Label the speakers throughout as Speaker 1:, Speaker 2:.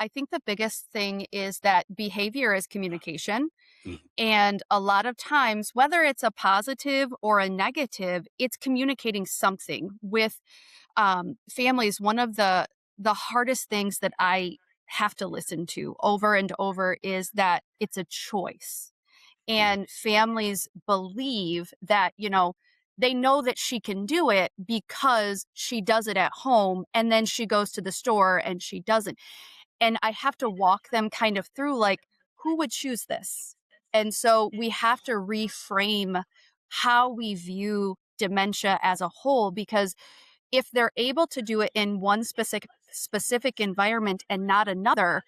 Speaker 1: I think the biggest thing is that behavior is communication.
Speaker 2: Mhm.
Speaker 1: And a lot of times, whether it's a positive or a negative, it's communicating something with families. One of the hardest things that I have to listen to over and over is that it's a choice.
Speaker 2: Mhm.
Speaker 1: And families believe that, they know that she can do it because she does it at home and then she goes to the store and she doesn't. And I have to walk them kind of through like, who would choose this? And so we have to reframe how we view dementia as a whole, because if they're able to do it in one specific environment and not another,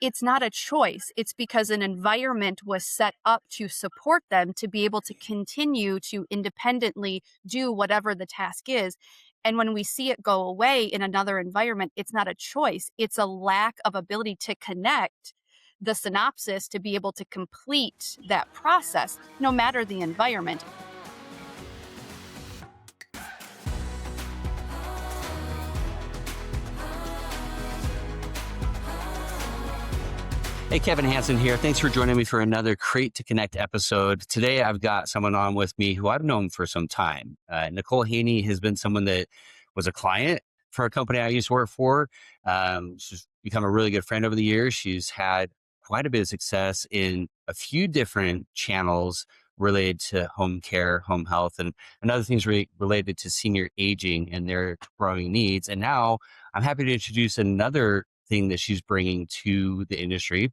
Speaker 1: it's not a choice. It's because an environment was set up to support them to be able to continue to independently do whatever the task is. And when we see it go away in another environment, it's not a choice. It's a lack of ability to connect the synopsis to be able to complete that process, no matter the environment.
Speaker 2: Hey, Kevin Hansen here. Thanks for joining me for another Create to Connect episode. Today, I've got someone on with me who I've known for some time. Nicole Haney has been someone that was a client for a company I used to work for. She's become a really good friend over the years. She's had quite a bit of success in a few different channels related to home care, home health, and other things related to senior aging and their growing needs. And now I'm happy to introduce another thing that she's bringing to the industry,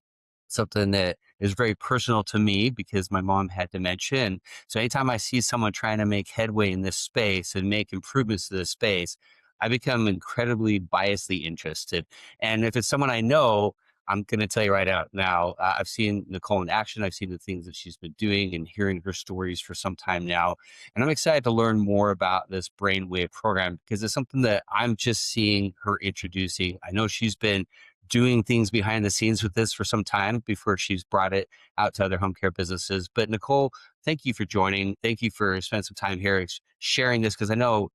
Speaker 2: something that is very personal to me because my mom had dementia. And so anytime I see someone trying to make headway in this space and make improvements to this space, I become incredibly biasly interested. And if it's someone I know, I'm going to tell you right out now, I've seen Nicole in action. I've seen the things that she's been doing and hearing her stories for some time now. And I'm excited to learn more about this BrainWave program because it's something that I'm just seeing her introducing. I know she's been doing things behind the scenes with this for some time before she's brought it out to other home care businesses. But Nicole, thank you for joining. Thank you for spending some time here sharing this, because I know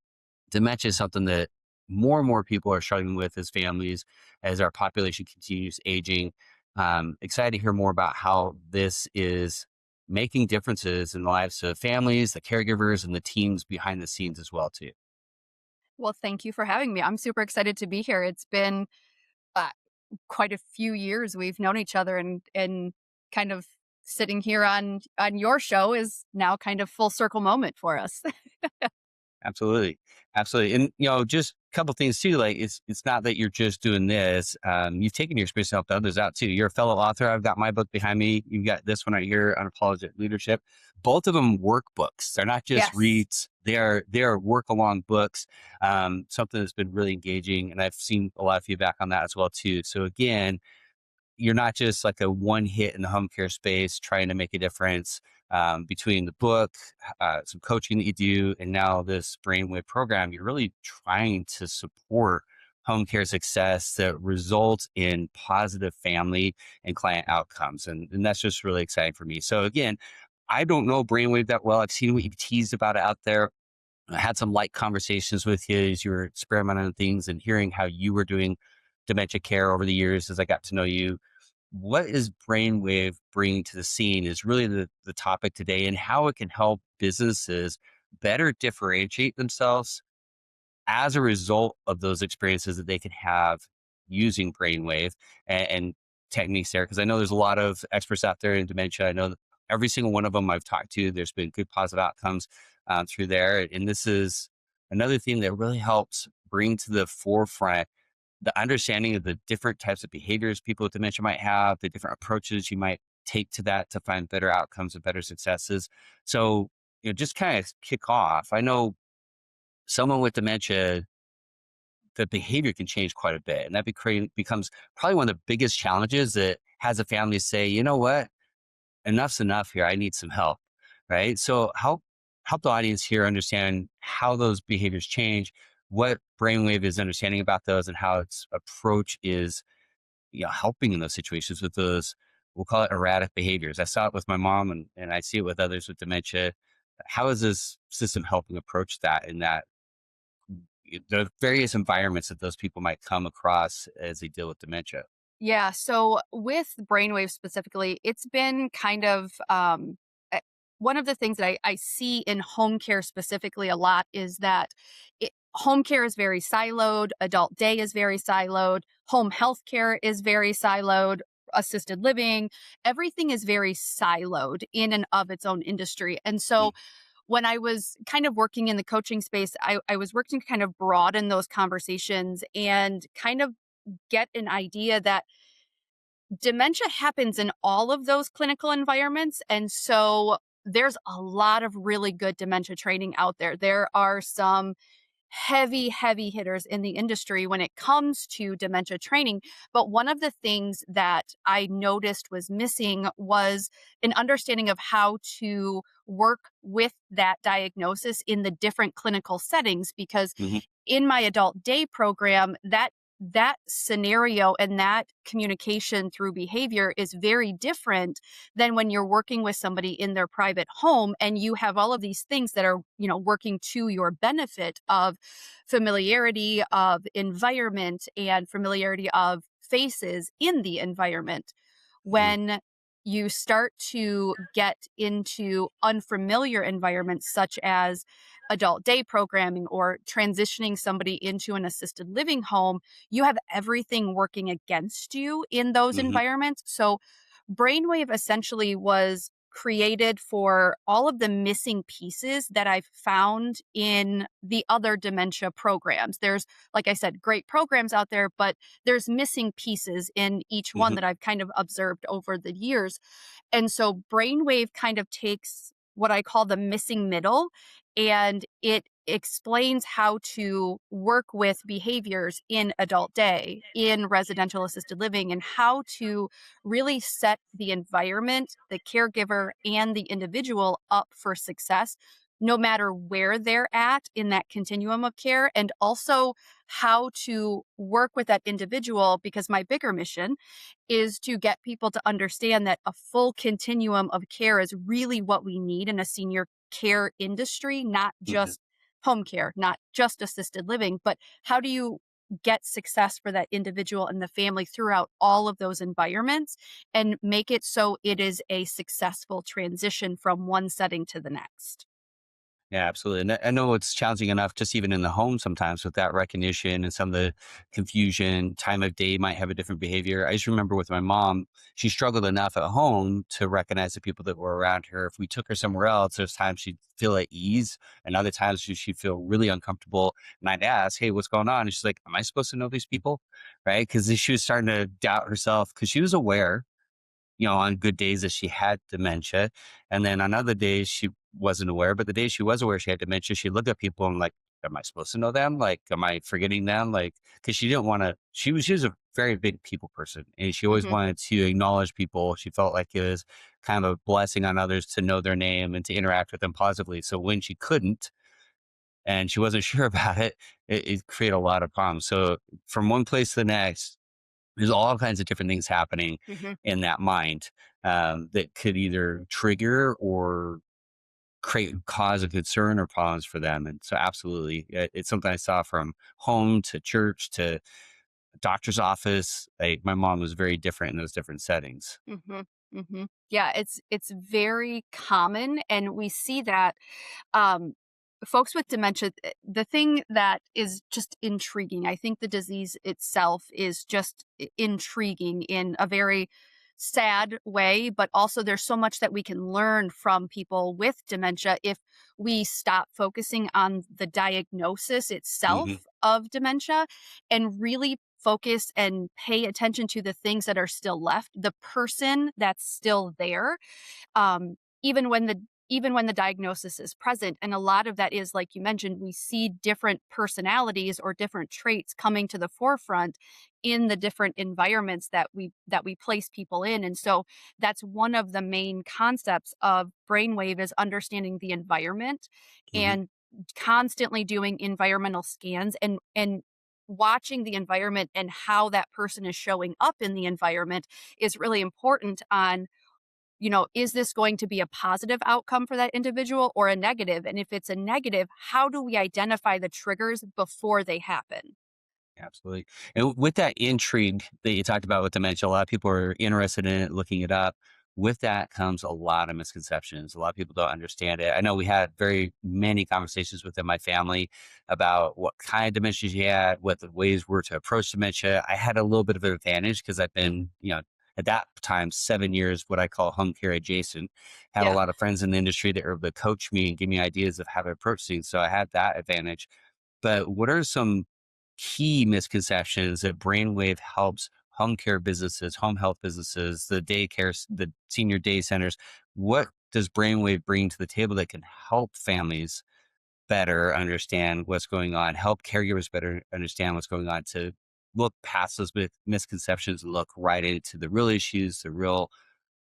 Speaker 2: dementia is something that more and more people are struggling with as families, as our population continues aging. Excited to hear more about how this is making differences in the lives of families, the caregivers, and the teams behind the scenes as well, too.
Speaker 1: Well, thank you for having me. I'm super excited to be here. It's been uh, quite a few years we've known each other, and kind of sitting here on your show is now kind of full circle moment for us.
Speaker 2: Absolutely. Absolutely. And just a couple things too, like it's not that you're just doing this. You've taken your experience to help others out too. You're a fellow author. I've got my book behind me. You've got this one right here, Unapologetic Leadership. Both of them workbooks. They're not just
Speaker 1: Yes.
Speaker 2: reads. They are work along books. Something that's been really engaging. And I've seen a lot of feedback on that as well too. So again, you're not just like a one hit in the home care space trying to make a difference. Between the book, some coaching that you do, and now this brainwave program, you're really trying to support home care success that results in positive family and client outcomes. And that's just really exciting for me. So again, I don't know brainwave that well. I've seen what you've teased about it out there. I had some light conversations with you as you were experimenting on things and hearing how you were doing dementia care over the years as I got to know you. What is brainwave bringing to the scene is really the topic today, and how it can help businesses better differentiate themselves as a result of those experiences that they can have using brainwave and techniques there. Because I know there's a lot of experts out there in dementia. I know that every single one of them I've talked to, there's been good positive outcomes through there. And this is another thing that really helps bring to the forefront the understanding of the different types of behaviors people with dementia might have, the different approaches you might take to that to find better outcomes and better successes. So, just kind of kick off. I know someone with dementia, the behavior can change quite a bit. And that becomes probably one of the biggest challenges that has a family say, you know what, enough's enough here. I need some help. Right. So help the audience here understand how those behaviors change, what brainwave is understanding about those, and how its approach is helping in those situations with those, we'll call it erratic behaviors. I saw it with my mom, and I see it with others with dementia. How is this system helping approach that in that the various environments that those people might come across as they deal with dementia?
Speaker 1: Yeah, so with BrainWave specifically, it's been kind of one of the things that I see in home care specifically a lot is that home care is very siloed, adult day is very siloed, home health care is very siloed, assisted living, everything is very siloed in and of its own industry. And so
Speaker 2: Mm,
Speaker 1: when I was kind of working in the coaching space, I was working to kind of broaden those conversations and kind of get an idea that dementia happens in all of those clinical environments. And so there's a lot of really good dementia training out there. There are some heavy hitters in the industry when it comes to dementia training. But one of the things that I noticed was missing was an understanding of how to work with that diagnosis in the different clinical settings. Because
Speaker 2: mhm,
Speaker 1: in my adult day program, that scenario and that communication through behavior is very different than when you're working with somebody in their private home and you have all of these things that are, working to your benefit of familiarity of environment and familiarity of faces in the environment.
Speaker 2: mhm,
Speaker 1: When you start to get into unfamiliar environments such as adult day programming or transitioning somebody into an assisted living home, you have everything working against you in those
Speaker 2: mhm,
Speaker 1: environments. So, Brainwave essentially was created for all of the missing pieces that I've found in the other dementia programs. There's, like I said, great programs out there, but there's missing pieces in each one
Speaker 2: mhm.
Speaker 1: that I've kind of observed over the years. And so Brainwave kind of takes what I call the missing middle and it explains how to work with behaviors in adult day, in residential assisted living, and how to really set the environment, the caregiver, and the individual up for success, no matter where they're at in that continuum of care, and also how to work with that individual. Because my bigger mission is to get people to understand that a full continuum of care is really what we need in a senior care industry, not
Speaker 2: Mhm.
Speaker 1: just home care, not just assisted living, but how do you get success for that individual and the family throughout all of those environments and make it so it is a successful transition from one setting to the next.
Speaker 2: Yeah, absolutely. And I know it's challenging enough just even in the home sometimes with that recognition and some of the confusion, time of day might have a different behavior. I just remember with my mom, she struggled enough at home to recognize the people that were around her. If we took her somewhere else, there's times she'd feel at ease and other times she'd feel really uncomfortable. And I'd ask, hey, what's going on? And she's like, am I supposed to know these people? Right. Because she was starting to doubt herself because she was aware, on good days that she had dementia. And then on other days she wasn't aware, but the days she was aware she had dementia, she looked at people and like, am I supposed to know them? Like, am I forgetting them? Like, cause she didn't want to, she was a very big people person and she always
Speaker 1: Hmm.
Speaker 2: wanted to acknowledge people. She felt like it was kind of a blessing on others to know their name and to interact with them positively. So when she couldn't, and she wasn't sure about it, it created a lot of problems. So from one place to the next, there's all kinds of different things happening
Speaker 1: Hmm.
Speaker 2: in that mind that could either trigger or create cause of concern or problems for them. And so, absolutely, it's something I saw from home to church to doctor's office. Like my mom was very different in those different settings.
Speaker 1: Hmm. Hmm. Yeah, it's very common, and we see that um, folks with dementia, the thing that is just intriguing, I think the disease itself is just intriguing in a very sad way, but also there's so much that we can learn from people with dementia if we stop focusing on the diagnosis
Speaker 2: Hmm.
Speaker 1: itself of dementia and really focus and pay attention to the things that are still left, the person that's still there, um, even when the diagnosis is present. And a lot of that is, like you mentioned, we see different personalities or different traits coming to the forefront in the different environments that we place people in. And so that's one of the main concepts of brainwave is understanding the environment
Speaker 2: Hmm.
Speaker 1: and constantly doing environmental scans and watching the environment and how that person is showing up in the environment is really important on, is this going to be a positive outcome for that individual or a negative? And if it's a negative, how do we identify the triggers before they happen?
Speaker 2: Absolutely. And with that intrigue that you talked about with dementia, a lot of people are interested in it, looking it up. With that comes a lot of misconceptions. A lot of people don't understand it. I know we had very many conversations within my family about what kind of dementia she had, what the ways were to approach dementia. I had a little bit of an advantage because I've been, at that time, 7 years, what I call home care adjacent. Had a
Speaker 1: Yeah.
Speaker 2: lot of friends in the industry that were able to coach me and give me ideas of how to approach things. So I had that advantage. But what are some key misconceptions that BrainWave helps home care businesses, home health businesses, the daycares, the senior day centers? What does BrainWave bring to the table that can help families better understand what's going on, help caregivers better understand what's going on, to look past those misconceptions and look right into the real issues, the real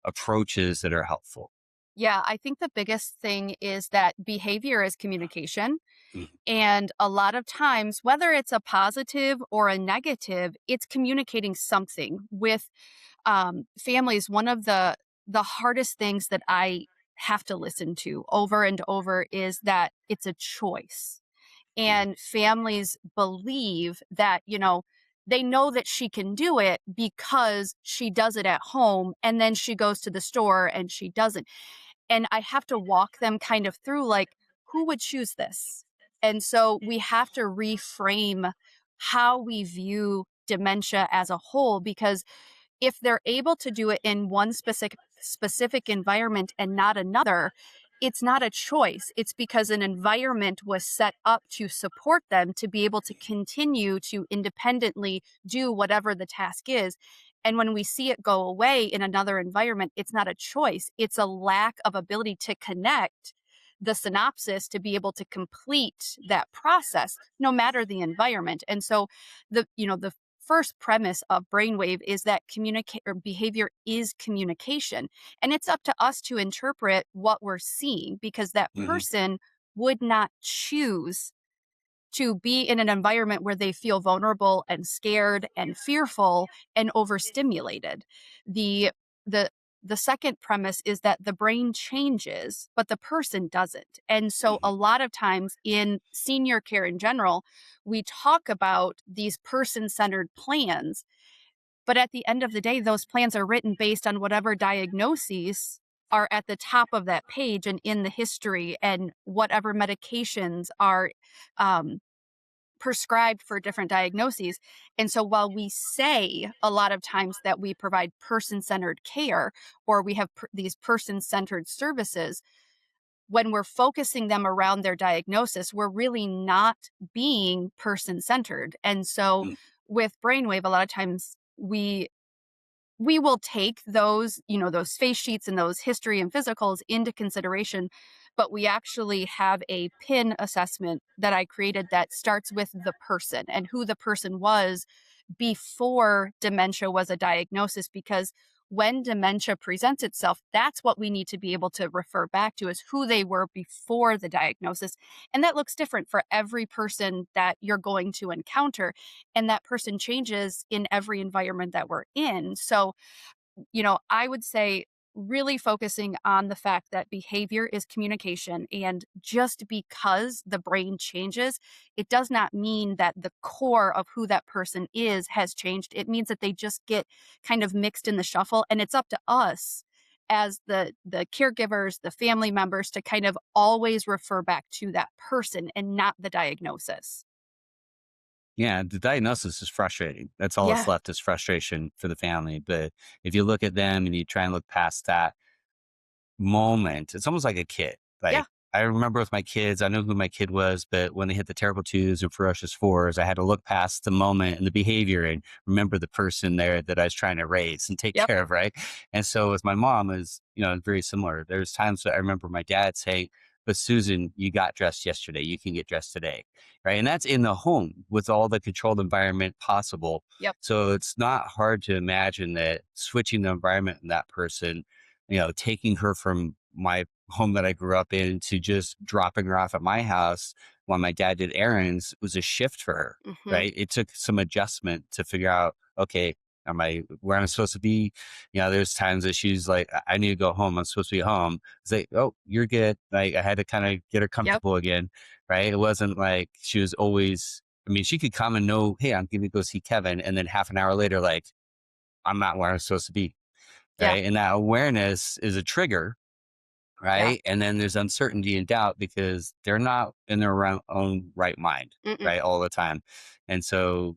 Speaker 2: approaches that are helpful?
Speaker 1: Yeah, I think the biggest thing is that behavior is communication.
Speaker 2: Mhm.
Speaker 1: And a lot of times, whether it's a positive or a negative, it's communicating something with families. One of the hardest things that I have to listen to over and over is that it's a choice.
Speaker 2: Mhm.
Speaker 1: And families believe that, they know that she can do it because she does it at home and then she goes to the store and she doesn't. And I have to walk them kind of through, like, who would choose this? And so we have to reframe how we view dementia as a whole, because if they're able to do it in one specific environment and not another, it's not a choice. It's because an environment was set up to support them to be able to continue to independently do whatever the task is. And when we see it go away in another environment, it's not a choice. It's a lack of ability to connect the synopsis to be able to complete that process, no matter the environment. And so the first premise of brainwave is that communicate or behavior is communication, and it's up to us to interpret what we're seeing, because that
Speaker 2: Mhm.
Speaker 1: person would not choose to be in an environment where they feel vulnerable and scared and fearful and overstimulated. The the the second premise is that the brain changes, but the person doesn't. And so a
Speaker 2: Mhm.
Speaker 1: lot of times in senior care in general, we talk about these person-centered plans, but at the end of the day, those plans are written based on whatever diagnoses are at the top of that page and in the history, and whatever medications are um, prescribed for different diagnoses. And so while we say a lot of times that we provide person centered care, or we have these person centered services, when we're focusing them around their diagnosis, we're really not being person centered. And so
Speaker 2: Mhm.
Speaker 1: with brainwave, a lot of times we will take those, those face sheets and those history and physicals into consideration, but we actually have a pin assessment that I created that starts with the person and who the person was before dementia was a diagnosis, because when dementia presents itself, that's what we need to be able to refer back to, is who they were before the diagnosis. And that looks different for every person that you're going to encounter. And that person changes in every environment that we're in. So I would say really focusing on the fact that behavior is communication. And just because the brain changes, it does not mean that the core of who that person is has changed. It means that they just get kind of mixed in the shuffle. And it's up to us as the caregivers, the family members, to kind of always refer back to that person and not the diagnosis.
Speaker 2: Yeah, the diagnosis is frustrating. That's all that's
Speaker 1: Yeah.
Speaker 2: left is frustration for the family. But if you look at them and you try and look past that moment, it's almost like a kid.
Speaker 1: Yeah.
Speaker 2: Like, I remember with my kids, I know who my kid was, but when they hit the terrible twos and ferocious fours, I had to look past the moment and the behavior and remember the person there that I was trying to raise and take
Speaker 1: Yep.
Speaker 2: care of, right? And so with my mom is, very similar. There's times that I remember my dad saying, "But Susan, you got dressed yesterday. You can get dressed today." Right. And that's in the home with all the controlled environment possible.
Speaker 1: Yep.
Speaker 2: So it's not hard to imagine that switching the environment in that person, taking her from my home that I grew up in to just dropping her off at my house while my dad did errands was a shift for her,
Speaker 1: Hmm.
Speaker 2: right? It took some adjustment to figure out, okay, am I where I'm supposed to be? There's times that she's like, I need to go home. I'm supposed to be home. It's like, oh, you're good. Like, I had to kind of get her
Speaker 1: Yep.
Speaker 2: comfortable again, right? It wasn't like she was always I mean, she could come and know, hey, I'm going to go see Kevin. And then half an hour later, like, I'm not where I'm supposed to be.
Speaker 1: Yeah.
Speaker 2: Right. And that awareness is a trigger.
Speaker 1: Yeah.
Speaker 2: Right. And then there's uncertainty and doubt because they're not in their own right mind.
Speaker 1: Mm-mm.
Speaker 2: Right. All the time. And so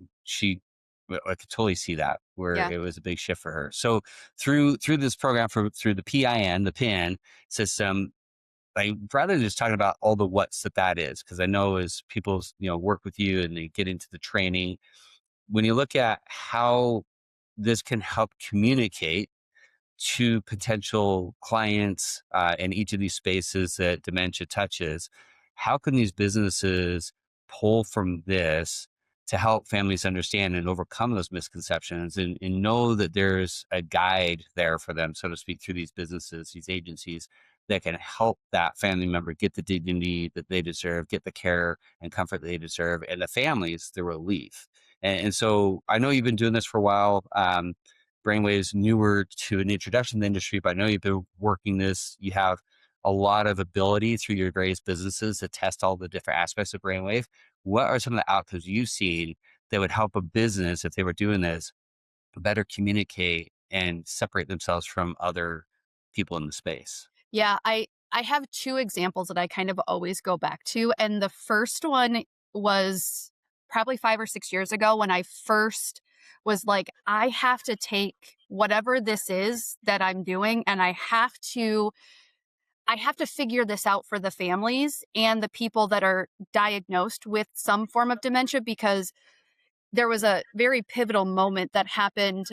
Speaker 2: I could totally see that where
Speaker 1: Yeah.
Speaker 2: it was a big shift for her. So through this program, through the PIN system, like rather than just talking about all the what's that is, because I know as people work with you and they get into the training, when you look at how this can help communicate to potential clients in each of these spaces that dementia touches, how can these businesses pull from this to help families understand and overcome those misconceptions and know that there's a guide there for them, so to speak, through these businesses, these agencies that can help that family member get the dignity that they deserve, get the care and comfort they deserve, and the families the relief. And so I know you've been doing this for a while. BrainWave's newer to an introduction to the industry, but I know you've been working this. You have a lot of ability through your various businesses to test all the different aspects of BrainWave. What are some of the outcomes you've seen that would help a business, if they were doing this, better communicate and separate themselves from other people in the space?
Speaker 1: Yeah, I have 2 examples that I kind of always go back to, and the first one was probably 5 or 6 years ago when I first was like, "I have to take whatever this is that I'm doing, and I have to figure this out for the families and the people that are diagnosed with some form of dementia," because there was a very pivotal moment that happened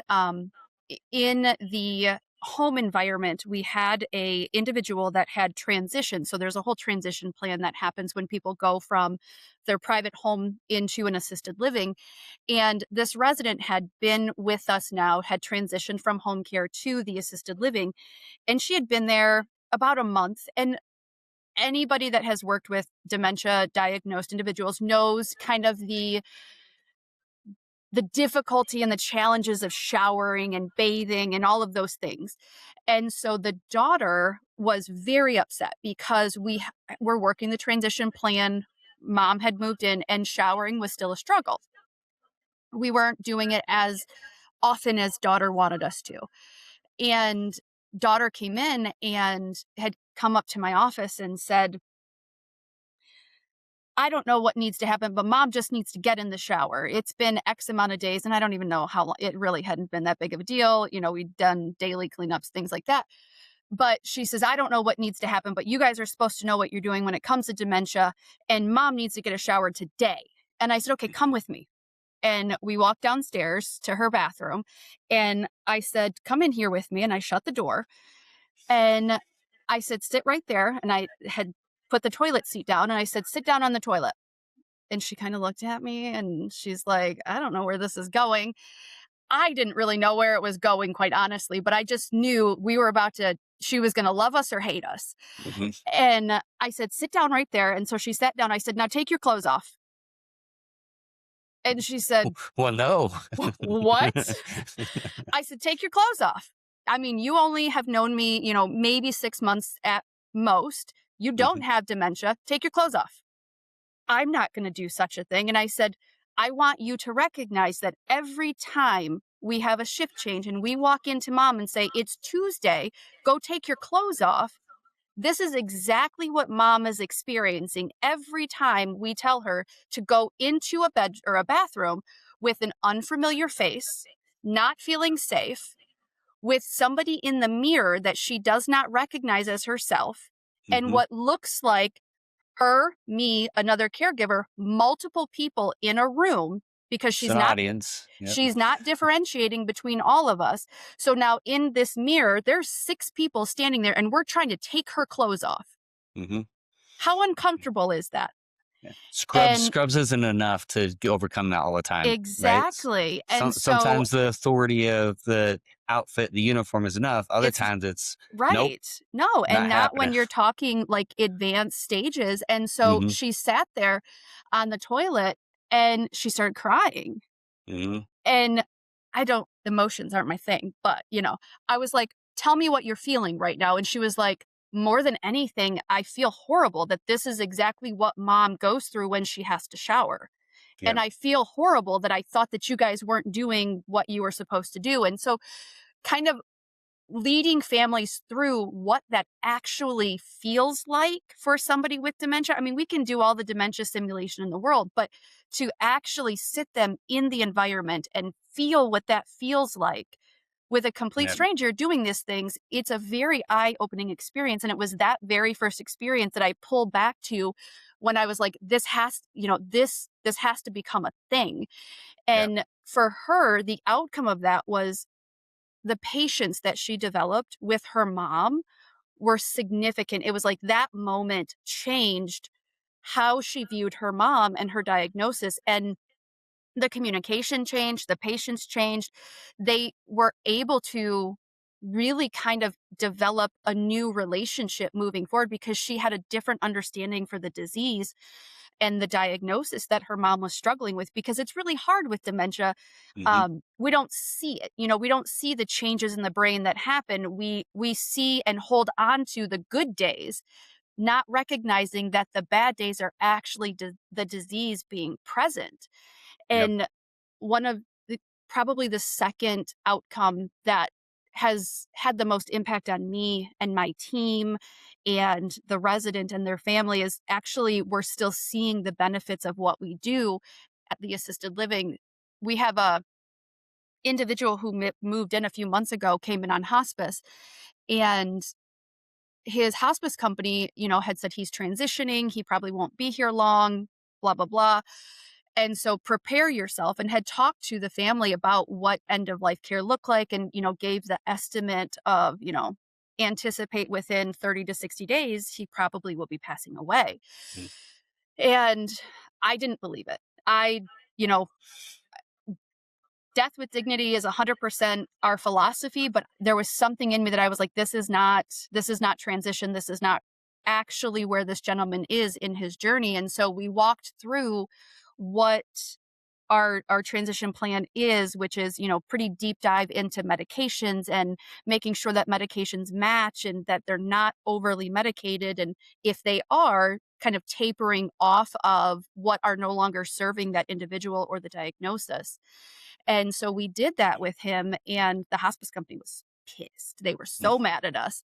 Speaker 1: in the home environment. We had a individual that had transitioned. So there's a whole transition plan that happens when people go from their private home into an assisted living. And this resident had been with us now, had transitioned from home care to the assisted living. And she had been there about a month. And anybody that has worked with dementia diagnosed individuals knows kind of the difficulty and the challenges of showering and bathing and all of those things. And so the daughter was very upset because we were working the transition plan. Mom had moved in and showering was still a struggle. We weren't doing it as often as daughter wanted us to. And daughter came in and had come up to my office and said, "I don't know what needs to happen, but mom just needs to get in the shower. It's been X amount of days." And I don't even know how long. It really hadn't been that big of a deal. We'd done daily cleanups, things like that. But she says, "I don't know what needs to happen, but you guys are supposed to know what you're doing when it comes to dementia. And mom needs to get a shower today." And I said, "Okay, come with me." And we walked downstairs to her bathroom. And I said, "Come in here with me." And I shut the door. And I said, "Sit right there." And I had put the toilet seat down. And I said, "Sit down on the toilet." And she kind of looked at me and she's like, "I don't know where this is going." I didn't really know where it was going, quite honestly, but I just knew she was going to love us or hate us.
Speaker 2: Mhm.
Speaker 1: And I said, "Sit down right there." And so she sat down. I said, "Now take your clothes off." And she said,
Speaker 2: Well, no.
Speaker 1: "What?" I said, "Take your clothes off. I mean, you only have known me, maybe 6 months at most. You don't
Speaker 2: Mhm.
Speaker 1: have dementia. Take your clothes off. I'm not going to do such a thing." And I said, "I want you to recognize that every time we have a shift change and we walk into mom and say, 'It's Tuesday, go take your clothes off.' This is exactly what mom is experiencing every time we tell her to go into a bed or a bathroom with an unfamiliar face, not feeling safe, with somebody in the mirror that she does not recognize as herself, and
Speaker 2: Mhm.
Speaker 1: what looks like her, me, another caregiver, multiple people in a room, because
Speaker 2: It's an audience. Yep.
Speaker 1: she's not differentiating between all of us. So now in this mirror, there's 6 people standing there and we're trying to take her clothes off.
Speaker 2: Mhm.
Speaker 1: How uncomfortable is that?"
Speaker 2: Yeah.
Speaker 1: And
Speaker 2: Scrubs isn't enough to overcome that all the time, right?
Speaker 1: exactly. And so
Speaker 2: Sometimes the authority of the outfit, the uniform is enough. Other
Speaker 1: it's
Speaker 2: times it's nope,
Speaker 1: right. No, and
Speaker 2: not
Speaker 1: not when
Speaker 2: happening.
Speaker 1: you're talking like advanced stages. And so
Speaker 2: Mhm.
Speaker 1: she sat there on the toilet and she started crying.
Speaker 2: Mhm.
Speaker 1: And emotions aren't my thing, but, I was like, "Tell me what you're feeling right now." And she was like, "More than anything, I feel horrible that this is exactly what mom goes through when she has to shower."
Speaker 2: Yeah.
Speaker 1: and I feel horrible that I thought that you guys weren't doing what you were supposed to do. And so kind of leading families through what that actually feels like for somebody with dementia. I mean, we can do all the dementia simulation in the world, but to actually sit them in the environment and feel what that feels like with a complete
Speaker 2: Yeah.
Speaker 1: stranger doing these things, it's a very eye-opening experience. And it was that very first experience that I pulled back to when I was like, this has, this has to become a thing.
Speaker 2: Yeah.
Speaker 1: And for her, the outcome of that was the patience that she developed with her mom were significant. It was like that moment changed how she viewed her mom and her diagnosis, and the communication changed, the patience changed. They were able to really kind of develop a new relationship moving forward because she had a different understanding for the disease and the diagnosis that her mom was struggling with, because it's really hard with dementia.
Speaker 2: Hmm.
Speaker 1: We don't see it. We don't see the changes in the brain that happen. We see and hold on to the good days, not recognizing that the bad days are actually the disease being present.
Speaker 2: Yep.
Speaker 1: And one of the probably the second outcome that has had the most impact on me and my team and the resident and their family is actually we're still seeing the benefits of what we do at the assisted living. We have a individual who moved in a few months ago, came in on hospice, and his hospice company, had said he's transitioning, he probably won't be here long, blah blah blah. And so prepare yourself, and had talked to the family about what end of life care looked like, and gave the estimate of, anticipate within 30 to 60 days he probably will be passing away.
Speaker 2: Mm.
Speaker 1: And I didn't believe it. I you know Death with dignity is 100% our philosophy, but there was something in me that I was like, this is not transition. This is not actually where this gentleman is in his journey. And so we walked through what our transition plan is, which is, pretty deep dive into medications and making sure that medications match and that they're not overly medicated. And if they are, kind of tapering off of what are no longer serving that individual or the diagnosis. And so we did that with him, and the hospice company was pissed. They were
Speaker 2: Mm.
Speaker 1: so mad at us.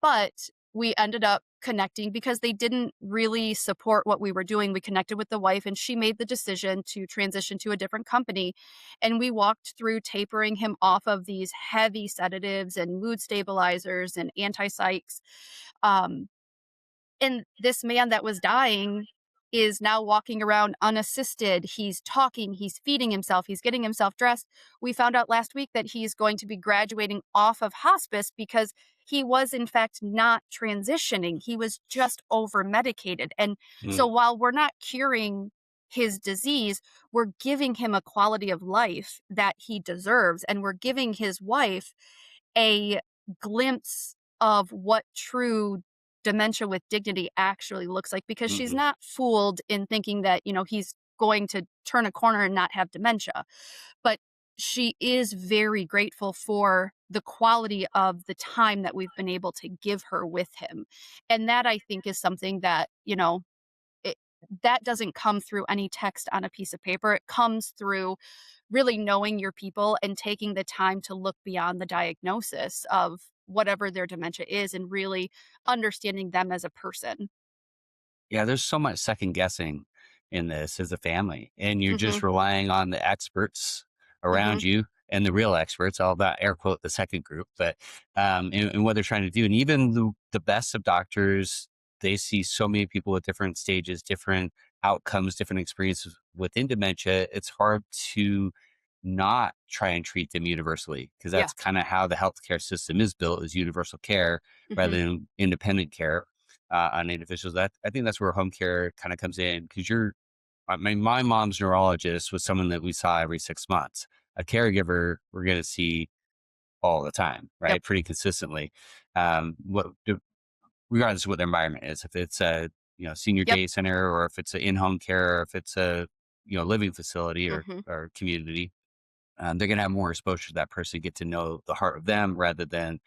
Speaker 1: But we ended up connecting because they didn't really support what we were doing. We connected with the wife, and she made the decision to transition to a different company. And we walked through tapering him off of these heavy sedatives and mood stabilizers and anti-psychs. Um, and this man that was dying is now walking around unassisted. He's talking, he's feeding himself, he's getting himself dressed. We found out last week that he's going to be graduating off of hospice because he was, in fact, not transitioning. He was just over medicated. And so
Speaker 2: Mm.
Speaker 1: while we're not curing his disease, we're giving him a quality of life that he deserves. And we're giving his wife a glimpse of what true dementia with dignity actually looks like, because she's
Speaker 2: Mhm.
Speaker 1: not fooled in thinking that, he's going to turn a corner and not have dementia. But she is very grateful for the quality of the time that we've been able to give her with him. And that, I think, is something that, it, that doesn't come through any text on a piece of paper. It comes through really knowing your people and taking the time to look beyond the diagnosis of whatever their dementia is and really understanding them as a person.
Speaker 2: Yeah, there's so much second guessing in this as a family, and you're just
Speaker 1: Mhm.
Speaker 2: relying on the experts around
Speaker 1: Mhm.
Speaker 2: you and the real experts, all about air quote the second group, but and what they're trying to do. And even the best of doctors, they see so many people with different stages, different outcomes, different experiences within dementia. It's hard to not try and treat them universally, because
Speaker 1: Yeah.
Speaker 2: that's kind of how the healthcare system is built, is universal care rather
Speaker 1: Mhm.
Speaker 2: than independent care on individuals. That I think that's where home care kind of comes in, because I mean, my mom's neurologist was someone that we saw every 6 months. A caregiver we're going to see all the time,
Speaker 1: Yep.
Speaker 2: right? Pretty consistently. What regardless of what their environment is, if it's a senior
Speaker 1: Yep.
Speaker 2: day center, or if it's an in-home care, or if it's a living facility
Speaker 1: Mhm.
Speaker 2: or community, they're going to have more exposure to that person, get to know the heart of them rather than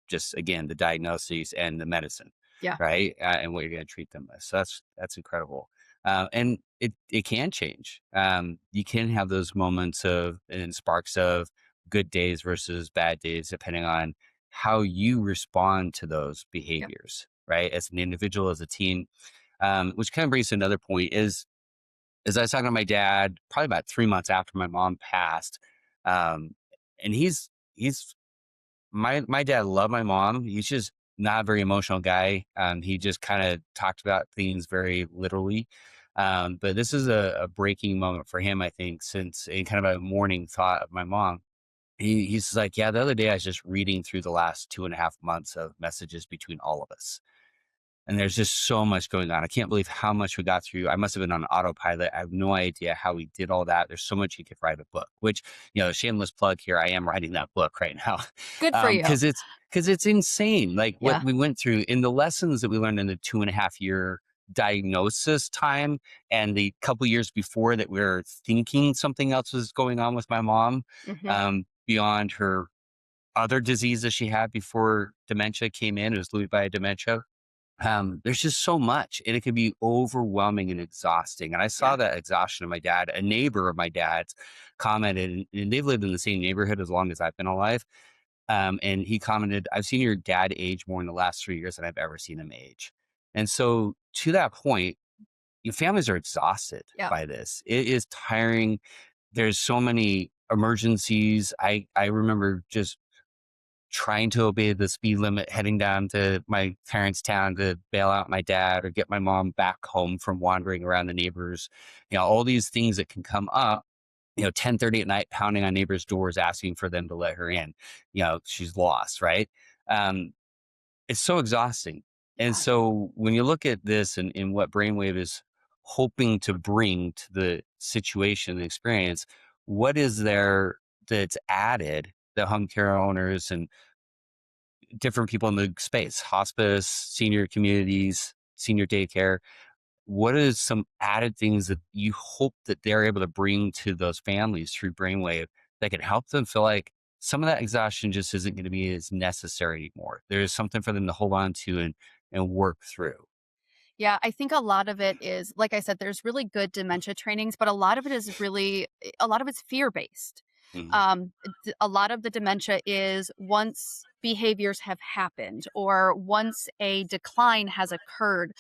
Speaker 2: just, again, the diagnoses and the medicine,
Speaker 1: Yeah.
Speaker 2: right? And what you're going to treat them with. So that's incredible. And it can change. You can have those moments of and sparks of good days versus bad days, depending on how you respond to those
Speaker 1: Yep.
Speaker 2: behaviors, right? As an individual, as a team, which kind of brings to another point is I was talking to my dad probably about 3 months after my mom passed, um, and he's my dad loved my mom. He's just not a very emotional guy. He just kind of talked about things very literally. But this is a breaking moment for him, I think, since a kind of a mourning thought of my mom. He's like, yeah, the other day I was just reading through the last 2.5 months of messages between all of us. And there's just so much going on. I can't believe how much we got through. I must have been on autopilot. I have no idea how we did all that. There's so much you could write a book, which, shameless plug here. I am writing that book right now.
Speaker 1: Good for you.
Speaker 2: Because it's insane. Like what
Speaker 1: Yeah.
Speaker 2: we went through in the lessons that we learned in the 2.5 year diagnosis time and the couple years before that we were thinking something else was going on with my mom,
Speaker 1: Hmm.
Speaker 2: beyond her other diseases she had before dementia came in. It was Lewy by dementia. There's just so much, and it can be overwhelming and exhausting. And I saw
Speaker 1: Yeah.
Speaker 2: that exhaustion of my dad. A neighbor of my dad's commented, and they've lived in the same neighborhood as long as I've been alive. And he commented, "I've seen your dad age more in the last 3 years than I've ever seen him age." And so, to that point, your families are exhausted
Speaker 1: Yeah.
Speaker 2: by this. It is tiring. There's so many emergencies. I remember just trying to obey the speed limit, heading down to my parents' town to bail out my dad or get my mom back home from wandering around the neighbors. All these things that can come up. 10:30 at night, pounding on neighbors' doors, asking for them to let her in. She's lost, right? Um, it's so exhausting. And
Speaker 1: Yeah.
Speaker 2: so when you look at this and what Brainwave is hoping to bring to the situation, the experience, what is there that's added that home care owners and different people in the space, hospice, senior communities, senior daycare. What is some added things that you hope that they're able to bring to those families through Brainwave that can help them feel like some of that exhaustion just isn't going to be as necessary anymore? There's something for them to hold on to and work through.
Speaker 1: Yeah, I think a lot of it is, like I said, there's really good dementia trainings, but a lot of it is really, a lot of it's fear based.
Speaker 2: Mhm,
Speaker 1: A lot of the dementia is once behaviors have happened or once a decline has occurred.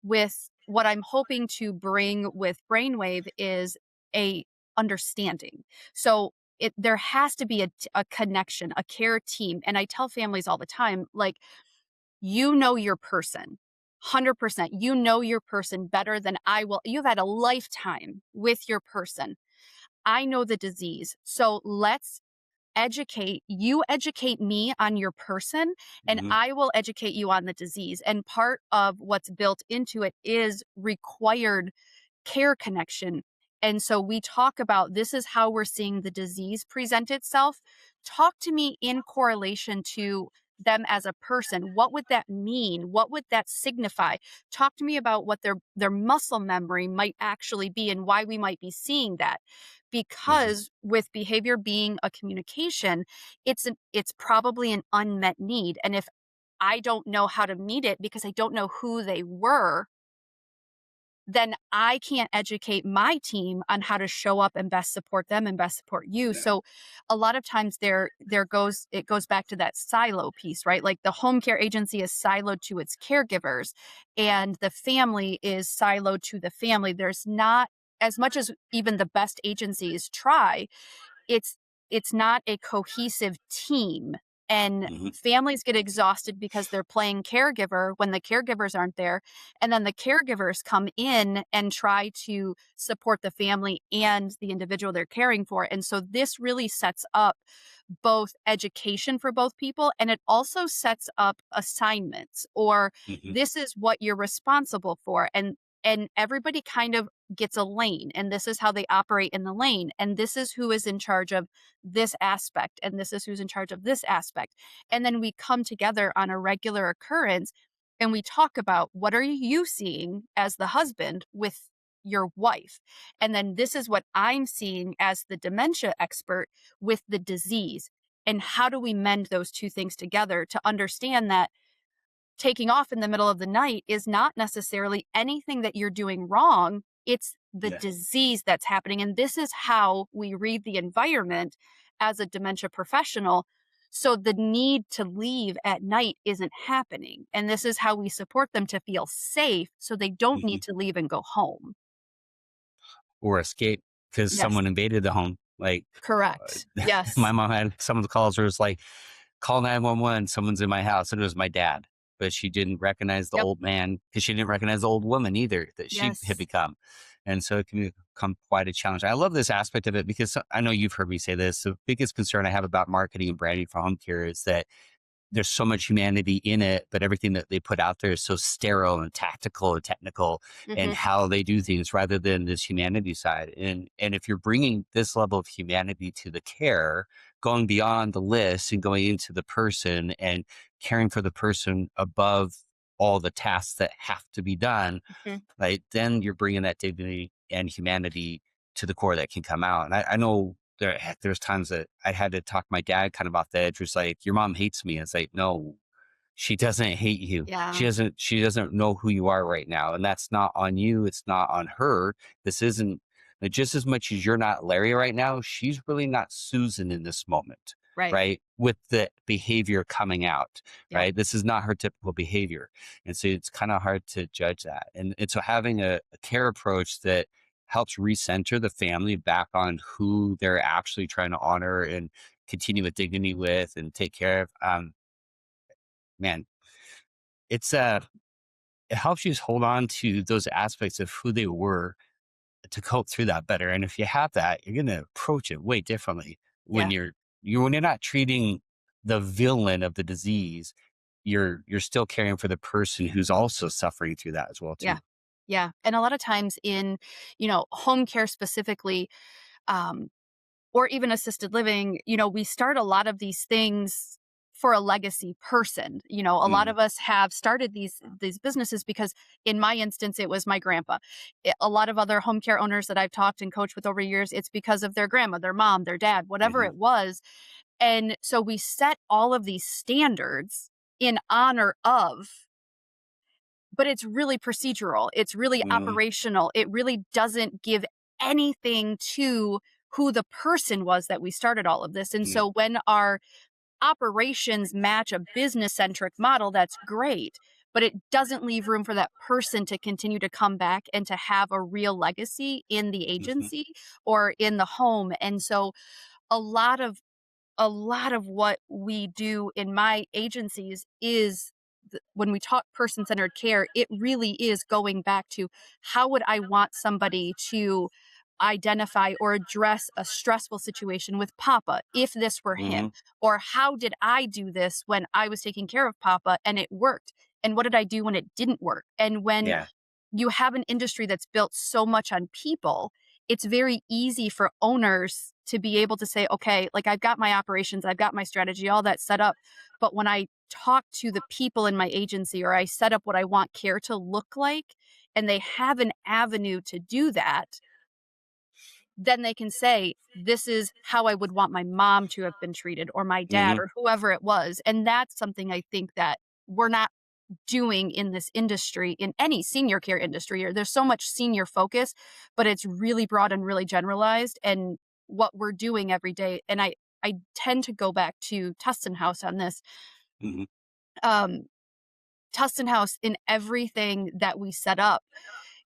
Speaker 1: With what I'm hoping to bring with Brainwave is a understanding. So there has to be a connection, a care team. And I tell families all the time, like, you know your person. 100%. You know your person better than I will. You've had a lifetime with your person. I know the disease. So let's educate me on your person, and
Speaker 2: mhm,
Speaker 1: I will educate you on the disease. And part of what's built into it is required care connection. And so we talk about, this is how we're seeing the disease present itself. Talk to me in correlation to them as a person. What would that mean? What would that signify? Talk to me about what their muscle memory might actually be and why we might be seeing that.
Speaker 2: mhm,
Speaker 1: Because with behavior being a communication, it's probably an unmet need. And if I don't know how to meet it because I don't know who they were, then I can't educate my team on how to show up and best support them and best support you. So a lot of times it goes back to that silo piece, right? Like the home care agency is siloed to its caregivers and the family is siloed to the family. There's not, as much as even the best agencies try, it's it's not a cohesive team, and
Speaker 2: mhm,
Speaker 1: families get exhausted because they're playing caregiver when the caregivers aren't there, and then the caregivers come in and try to support the family and the individual they're caring for. And so this really sets up both education for both people, and it also sets up assignments, or
Speaker 2: mhm,
Speaker 1: this is what you're responsible for. And everybody kind of gets a lane, and this is how they operate in the lane, and this is who is in charge of this aspect, and this is who's in charge of this aspect. And then we come together on a regular occurrence and we talk about, what are you seeing as the husband with your wife, and then this is what I'm seeing as the dementia expert with the disease, and how do we mend those two things together to understand that taking off in the middle of the night is not necessarily anything that you're doing wrong. It's the
Speaker 2: Yeah.
Speaker 1: disease that's happening. And this is how we read the environment as a dementia professional. So the need to leave at night isn't happening. And this is how we support them to feel safe so they don't
Speaker 2: Mhm.
Speaker 1: need to leave and go home.
Speaker 2: Or escape because
Speaker 1: Yes,
Speaker 2: someone invaded the home. Like,
Speaker 1: correct.
Speaker 2: my
Speaker 1: Yes.
Speaker 2: mom had some of the calls where it's like, "Call 911, someone's in my house," and it was my dad, but she didn't recognize the
Speaker 1: Yep.
Speaker 2: old man because she didn't recognize the old woman either that she had
Speaker 1: Yes.
Speaker 2: become, and so it can become quite a challenge. I love this aspect of it because I know you've heard me say this. The biggest concern I have about marketing and branding for home care is that there's so much humanity in it, but everything that they put out there is so sterile and tactical and technical and
Speaker 1: Hmm.
Speaker 2: how they do things rather than this humanity side. And if you're bringing this level of humanity to the care, going beyond the list and going into the person and caring for the person above all the tasks that have to be done,
Speaker 1: Hmm.
Speaker 2: right? Then you're bringing that dignity and humanity to the core that can come out. And I know there's times that I had to talk my dad kind of off the edge. Was like, "Your mom hates me." It's like, no, she doesn't hate you.
Speaker 1: Yeah.
Speaker 2: She doesn't know who you are right now. And that's not on you. It's not on her. This isn't like, just as much as you're not Larry right now, she's really not Susan in this moment.
Speaker 1: Right.
Speaker 2: Right. With the behavior coming out.
Speaker 1: Yep.
Speaker 2: Right. This is not her typical behavior. And so it's kind of hard to judge that. And so having a care approach that helps recenter the family back on who they're actually trying to honor and continue with dignity with and take care of. Man, it's it helps you just hold on to those aspects of who they were to cope through that better. And if you have that, you're going to approach it way differently when
Speaker 1: Yeah.
Speaker 2: when you're not treating the villain of the disease. You're still caring for the person who's also suffering through that as well
Speaker 1: Yeah.
Speaker 2: too.
Speaker 1: Yeah. And a lot of times in, home care specifically, um, or even assisted living, we start a lot of these things for a legacy person. A lot
Speaker 2: Hmm.
Speaker 1: of us have started these businesses because in my instance it was my grandpa. A lot of other home care owners that I've talked and coached with over years, it's because of their grandma, their mom, their dad, whatever
Speaker 2: Hmm.
Speaker 1: it was. And so we set all of these standards in honor of, but it's really procedural. It's really
Speaker 2: Hmm.
Speaker 1: operational. It really doesn't give anything to who the person was that we started all of this. And
Speaker 2: Yeah.
Speaker 1: so when our operations match a business centric model, that's great. But it doesn't leave room for that person to continue to come back and to have a real legacy in the
Speaker 2: Hmm.
Speaker 1: agency or in the home. And so a lot of what we do in my agencies is when we talk person centered care, it really is going back to how would I want somebody to identify or address a stressful situation with Papa if this were
Speaker 2: Hmm.
Speaker 1: him? Or how did I do this when I was taking care of Papa and it worked? And what did I do when it didn't work? And when
Speaker 2: Yeah.
Speaker 1: you have an industry that's built so much on people, it's very easy for owners to be able to say, okay, like I've got my operations, I've got my strategy, all that set up. But when I talk to the people in my agency or I set up what I want care to look like, and they have an avenue to do that, then they can say, this is how I would want my mom to have been treated or my dad
Speaker 2: Hmm.
Speaker 1: or whoever it was. And that's something I think that we're not doing in this industry, in any senior care industry, or there's so much senior focus, but it's really broad and really generalized. And what we're doing every day, and I tend to go back to Tustin House on this.
Speaker 2: Hmm.
Speaker 1: Um, Tustin House, in everything that we set up,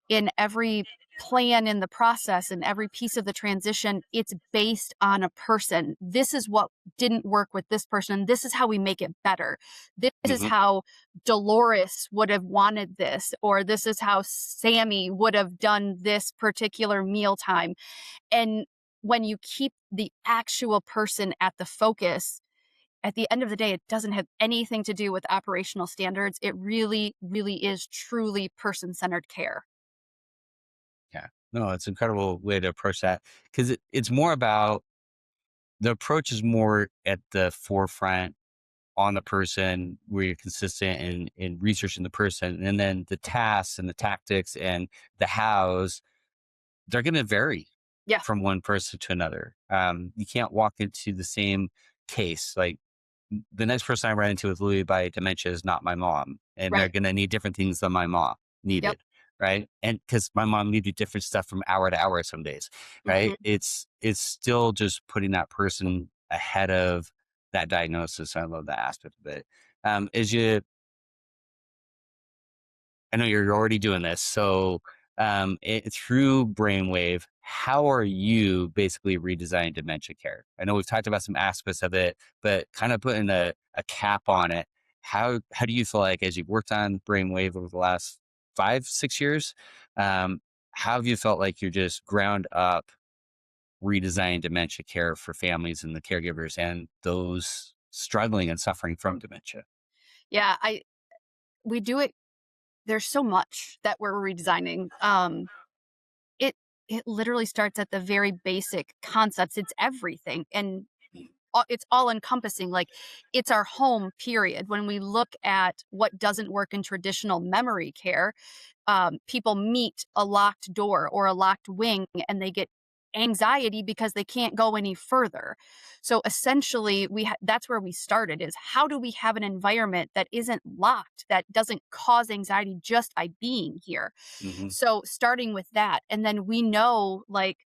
Speaker 1: in every plan in the process and every piece of the transition, it's based on a person. This is what didn't work with this person. This is how we make it better. This is
Speaker 2: Hmm.
Speaker 1: how Dolores would have wanted this, or this is how Sammy would have done this particular mealtime. And when you keep the actual person at the focus, at the end of the day, it doesn't have anything to do with operational standards. It really, really is truly person centered care.
Speaker 2: Yeah. No, it's an incredible way to approach that because it's more about the approach is more at the forefront on the person where you're consistent in researching the person. And then the tasks and the tactics and the hows, they're going to vary
Speaker 1: Yeah.
Speaker 2: from one person to another. You can't walk into the same case. Like the next person I ran into with Lewy by dementia is not my mom, and they're
Speaker 1: Right.
Speaker 2: going to need different things than my mom
Speaker 1: Yep.
Speaker 2: needed. right? And because my mom needed different stuff from hour to hour some days, right?
Speaker 1: Mhm.
Speaker 2: It's still just putting that person ahead of that diagnosis. I love that aspect of it. As you I know you're already doing this. So, through BrainWave, how are you basically redesigning dementia care? I know we've talked about some aspects of it, but kind of putting a cap on it. How do you feel like as you've worked on BrainWave over the last 5, 6 years, um, how have you felt like you're just ground up redesigning dementia care for families and the caregivers and those struggling and suffering from dementia?
Speaker 1: Yeah, I we do it there's so much that we're redesigning. It it literally starts at the very basic concepts. It's everything, and it's all encompassing. Like, it's our home, period. When we look at what doesn't work in traditional memory care, people meet a locked door or a locked wing and they get anxiety because they can't go any further. So essentially, that's where we started, is how do we have an environment that isn't locked, that doesn't cause anxiety just by being here?
Speaker 2: Hmm.
Speaker 1: So starting with that, and then we know, like,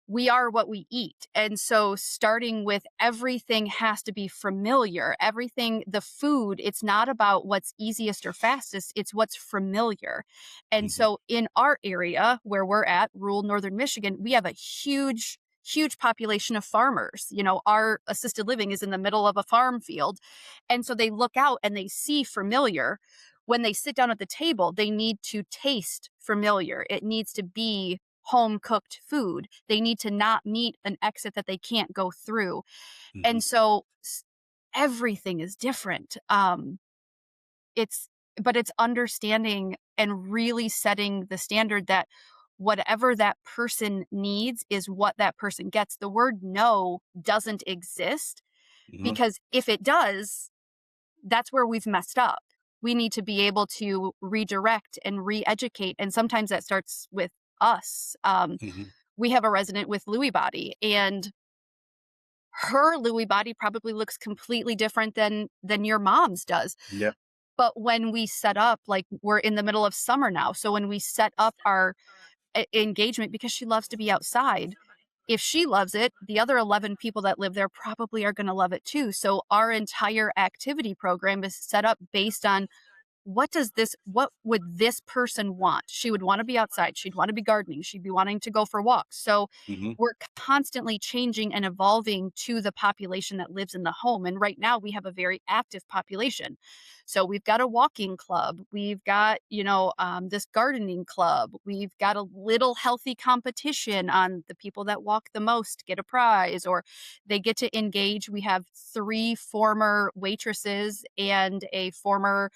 Speaker 1: we are what we eat. And so starting with everything has to be familiar. Everything, the food, it's not about what's easiest or fastest, it's what's familiar. And
Speaker 2: Hmm.
Speaker 1: so in our area where we're at, rural northern Michigan, we have a huge population of farmers. Our assisted living is in the middle of a farm field. And so they look out and they see familiar. When they sit down at the table, they need to taste familiar. It needs to be home cooked food. They need to not meet an exit that they can't go through.
Speaker 2: Hmm.
Speaker 1: And so everything is different. It's but it's understanding and really setting the standard that whatever that person needs is what that person gets. The word no doesn't exist,
Speaker 2: Hmm.
Speaker 1: because if it does, that's where we've messed up. We need to be able to redirect and re-educate, and sometimes that starts with us.
Speaker 2: Hmm.
Speaker 1: We have a resident with Lewy body, and her Lewy body probably looks completely different than your mom's does.
Speaker 2: Yep.
Speaker 1: But when we set up, like, we're in the middle of summer now, so when we set up our engagement, because she loves to be outside, if she loves it, the other 11 people that live there probably are going to love it too. So our entire activity program is set up based on what would this person want? She would want to be outside, she'd want to be gardening, she'd be wanting to go for walks. So
Speaker 2: Hmm.
Speaker 1: we're constantly changing and evolving to the population that lives in the home. And right now we have a very active population. So we've got a walking club, we've got, this gardening club, we've got a little healthy competition on the people that walk the most get a prize, or they get to engage. We have 3 former waitresses and a former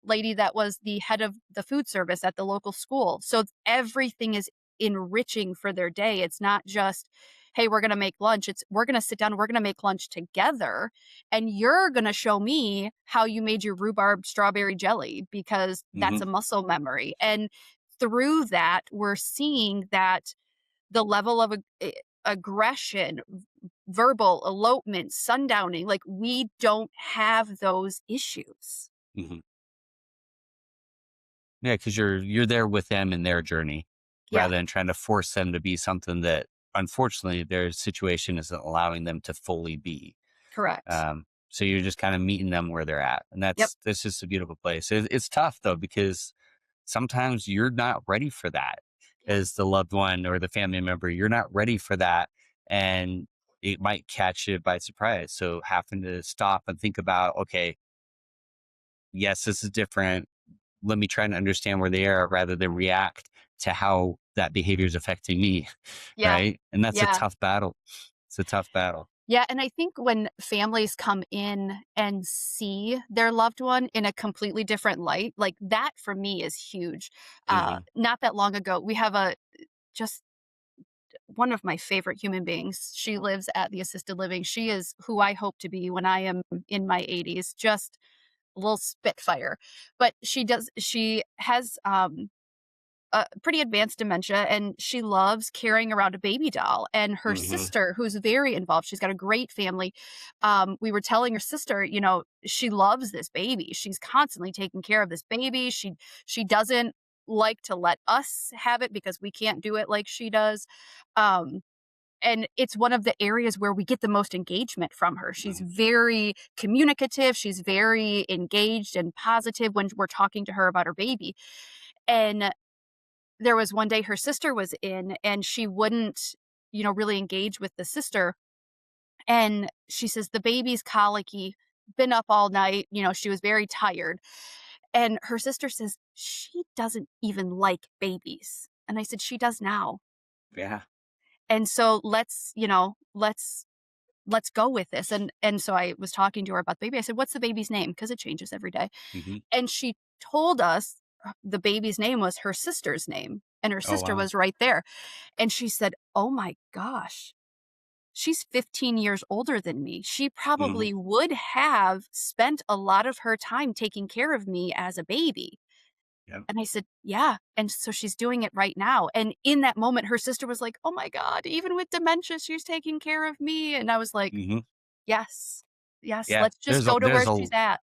Speaker 1: lady that was the head of the food service at the local school. So everything is enriching for their day. It's not just, hey, we're going to make lunch. It's, we're going to sit down, we're going to make lunch together, and you're going to show me how you made your rhubarb strawberry jelly, because that's
Speaker 2: Hmm.
Speaker 1: a muscle memory. And through that, we're seeing that the level of aggression, verbal elopement, sundowning, like, we don't have those issues.
Speaker 2: Hmm. Yeah, because you're there with them in their journey,
Speaker 1: Yeah,
Speaker 2: rather than trying to force them to be something that unfortunately their situation isn't allowing them to fully be.
Speaker 1: correct.
Speaker 2: So you're just kind of meeting them where they're at, and
Speaker 1: Yep.
Speaker 2: that's just a beautiful place. It's tough though because sometimes you're not ready for that
Speaker 1: Yeah.
Speaker 2: as the loved one or the family member. You're not ready for that, and it might catch you by surprise. So having to stop and think about, okay, yes, this is different, let me try and understand where they are rather than react to how that behavior is affecting me.
Speaker 1: Yeah.
Speaker 2: Right. And that's a
Speaker 1: Yeah.
Speaker 2: tough battle. It's a tough battle.
Speaker 1: Yeah, and I think when families come in and see their loved one in a completely different light, like, that for me is huge.
Speaker 2: Hmm.
Speaker 1: Not that long ago, we have a just one of my favorite human beings. She lives at the assisted living. She is who I hope to be when I am in my 80s, just a little spitfire. But she has pretty advanced dementia, and she loves carrying around a baby doll. And her
Speaker 2: Mhm.
Speaker 1: sister, who's very involved, she's got a great family. We were telling her sister, she loves this baby. She's constantly taking care of this baby. She doesn't like to let us have it because we can't do it like she does. Um, and it's one of the areas where we get the most engagement from her. She's
Speaker 2: Mhm.
Speaker 1: very communicative. She's very engaged and positive when we're talking to her about her baby. And there was one day her sister was in and she wouldn't, really engage with the sister. And she says, the baby's colicky, been up all night. She was very tired. And her sister says, she doesn't even like babies. And I said, she does now.
Speaker 2: Yeah.
Speaker 1: And so let's go with this. And so I was talking to her about the baby. I said, what's the baby's name? Because it changes every day.
Speaker 2: Mhm.
Speaker 1: And she told us the baby's name was her sister's name. And her
Speaker 2: Oh,
Speaker 1: sister
Speaker 2: wow.
Speaker 1: was right there. And she said, "Oh my gosh, she's 15 years older than me. She
Speaker 2: Mhm.
Speaker 1: probably would have spent a lot of her time taking care of me as a baby."
Speaker 2: Yep.
Speaker 1: And I said, "Yeah, and so she's doing it right now." And in that moment, her sister was like, "Oh my god, even with dementia, she's taking care of me." And I was like,
Speaker 2: Mhm.
Speaker 1: "Yes. Yes,
Speaker 2: Yeah.
Speaker 1: let's just go to where she's at."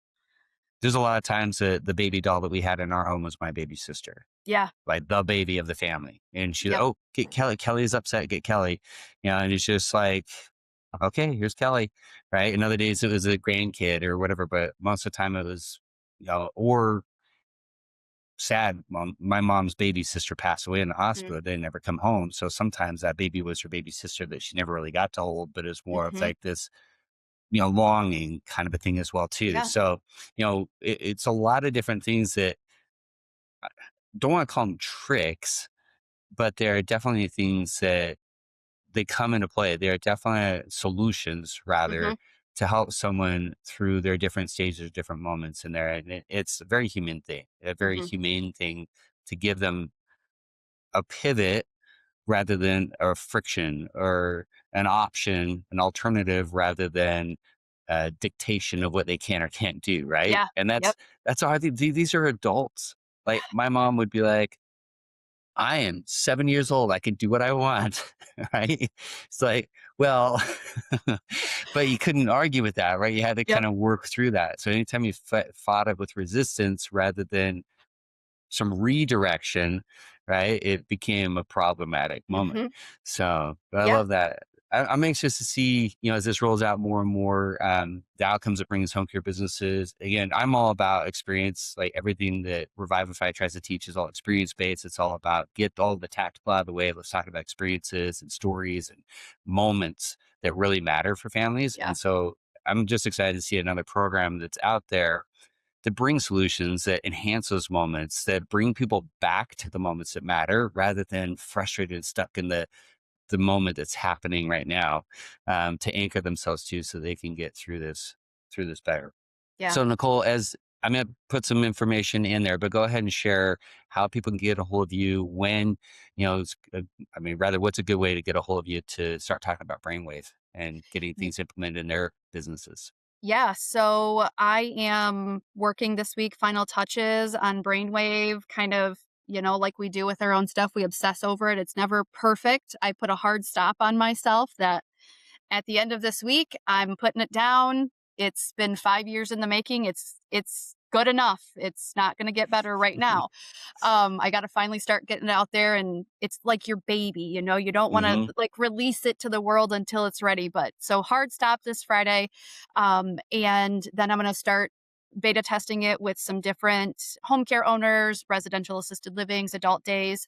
Speaker 2: There's a lot of times that the baby doll that we had in our home was my baby sister,
Speaker 1: Yeah.
Speaker 2: like the baby of the family. And she,
Speaker 1: Yep.
Speaker 2: "Oh, get Kelly. Kelly's upset. Get Kelly." And it's just like, "Okay, here's Kelly." Right? And other days it was a grandkid or whatever, but most of the time it was, or sad. My mom's baby sister passed away in the
Speaker 1: Mhm.
Speaker 2: hospital. They never come home. So sometimes that baby was her baby sister that she never really got to hold, but it's more of
Speaker 1: Mhm.
Speaker 2: like this, longing kind of a thing as well too.
Speaker 1: Yeah.
Speaker 2: So, it's a lot of different things that don't want to call them tricks, but there are definitely things that they come into play. There are definitely solutions
Speaker 1: Mhm.
Speaker 2: rather to help someone through their different stages, different moments in there. And it's a very human thing, a very
Speaker 1: Mhm.
Speaker 2: humane thing to give them a pivot rather than a friction or an option, an alternative rather than dictation of what they can or can't do, right?
Speaker 1: Yeah.
Speaker 2: And
Speaker 1: Yep.
Speaker 2: that's how I think these are adults. Like my mom would be like, "I am 7 years old. I can do what I want." Right? It's like, well, but you couldn't argue with that, right? You had to
Speaker 1: Yep.
Speaker 2: kind of work through that. So anytime you fought it with resistance rather than some redirection, right? It became a problematic moment.
Speaker 1: Mhm.
Speaker 2: So, but I
Speaker 1: Yeah.
Speaker 2: love that. I'm anxious to see, as this rolls out more and more, the outcomes it brings home care businesses. Again, I'm all about experience. Like everything that Revivify tries to teach is all experience based. It's all about get all the tactical out of the way. Let's talk about experiences and stories and moments that really matter for families.
Speaker 1: Yeah.
Speaker 2: And so I'm just excited to see another program that's out there that bring solutions that enhance those moments, that bring people back to the moments that matter rather than frustrated and stuck in the moment that's happening right now, to anchor themselves to so they can get through this better.
Speaker 1: Yeah.
Speaker 2: So Nicole, as I'm going to put some information in there, but go ahead and share how people can get a hold of you when, I mean, rather, what's a good way to get a hold of you to start talking about brainwave and getting things implemented in their businesses?
Speaker 1: Yeah, so I am working this week, final touches on BrainWave, kind of, like we do with our own stuff. We obsess over it. It's never perfect. I put a hard stop on myself that at the end of this week, I'm putting it down. It's been 5 years in the making. It's good enough. It's not going to get better right now. I got to finally start getting it out there, and it's like your baby, you don't want to
Speaker 2: Hmm.
Speaker 1: like release it to the world until it's ready. But so hard stop this Friday. And then I'm going to start beta testing it with some different home care owners, residential assisted livings, adult days.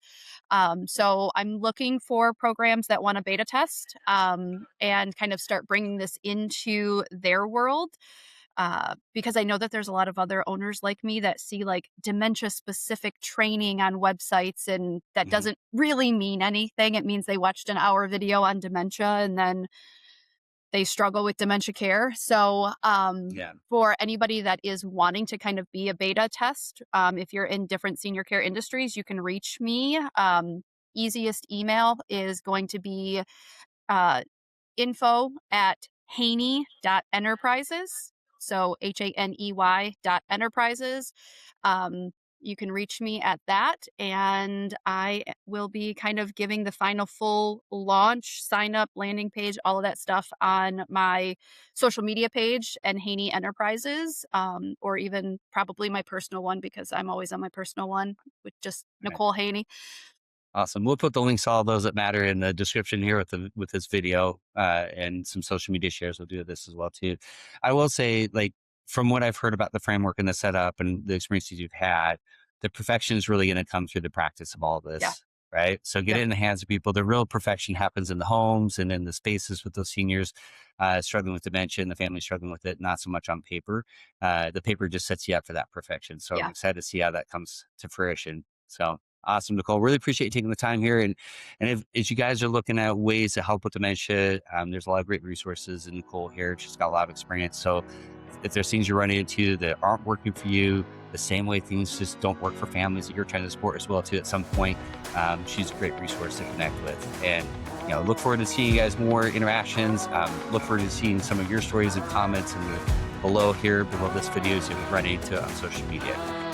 Speaker 1: So I'm looking for programs that want to beta test, and kind of start bringing this into their world, because I know that there's a lot of other owners like me that see like dementia specific training on websites, and that
Speaker 2: Hmm.
Speaker 1: doesn't really mean anything. It means they watched an hour video on dementia and then they struggle with dementia care. So,
Speaker 2: Yeah.
Speaker 1: for anybody that is wanting to kind of be a beta test, if you're in different senior care industries, you can reach me. Easiest email is going to be uh, info@haney.enterprises. So Haney.enterprises. You can reach me at that, and I will be kind of giving the final full launch, sign up, landing page, all of that stuff on my social media page and Haney Enterprises, or even probably my personal one because I'm always on my personal one with just Nicole Haney.
Speaker 2: Awesome. We'll put the links to all those that matter in the description here with this video, and some social media shares. We'll do this as well too. I will say, like, from what I've heard about the framework and the setup and the experiences you've had, the perfection is really going to come through the practice of all
Speaker 1: Yeah.
Speaker 2: this, right? So get
Speaker 1: Yep.
Speaker 2: it in the hands of people. The real perfection happens in the homes and in the spaces with those seniors struggling with dementia and the family struggling with it, not so much on paper. The paper just sets you up for that perfection. So I'm
Speaker 1: Yeah.
Speaker 2: excited to see how that comes to fruition. So awesome, Nicole. Really appreciate you taking the time here. And if you guys are looking at ways to help with dementia, there's a lot of great resources. And Nicole here, she's got a lot of experience. So if there's things you're running into that aren't working for you, the same way things just don't work for families that you're trying to support as well too at some point, she's a great resource to connect with. And look forward to seeing you guys more interactions. Look forward to seeing some of your stories and comments below this video as you run into on social media.